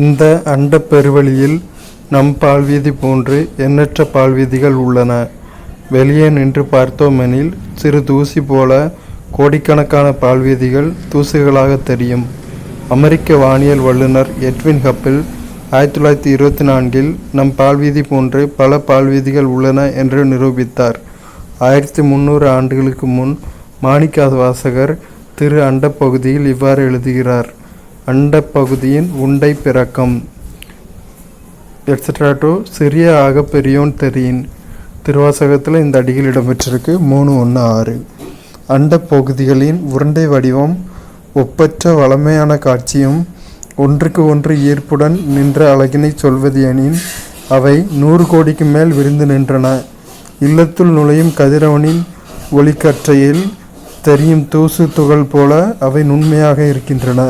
இந்த அண்டப் பெருவெளியில் நம் பால்வீதி போன்று எண்ணற்ற பால்வீதிகள் உள்ளன. வெளியே நின்று பார்த்தோமெனில் சிறு தூசி போல கோடிக்கணக்கான பால்வீதிகள் தூசுகளாக தெரியும். அமெரிக்க வானியல் வல்லுநர் எட்வின் ஹப்பிள் 1924 நம் பால்வீதி போன்று பல பால்வீதிகள் உள்ளன என்று நிரூபித்தார். 1300 ஆண்டுகளுக்கு முன் மாணிக்கவாசகர் திரு அண்டப்பகுதியில் இவ்வாறு எழுதுகிறார்: அண்டப்பகுதியின் உண்டை பிறக்கம் எட்ஸெட்ரா சிறிய ஆக பெரியோன் தெரியின். திருவாசகத்தில் இந்த அடிகள் இடம்பெற்றிருக்கு 3:1-6. அண்டப்பகுதிகளின் உருண்டை வடிவம் ஒப்பற்ற வளமையான காட்சியும் ஒன்றுக்கு ஒன்று ஈர்ப்புடன் நின்ற அழகினை சொல்வது எனின் அவை 100 கோடிக்கு மேல் விரிந்து நின்றன. இல்லத்துள் நுழையும் கதிரவனின் ஒளிக்கற்றையில் தெரியும் தூசு துகள் போல அவை நுண்மையாக இருக்கின்றன.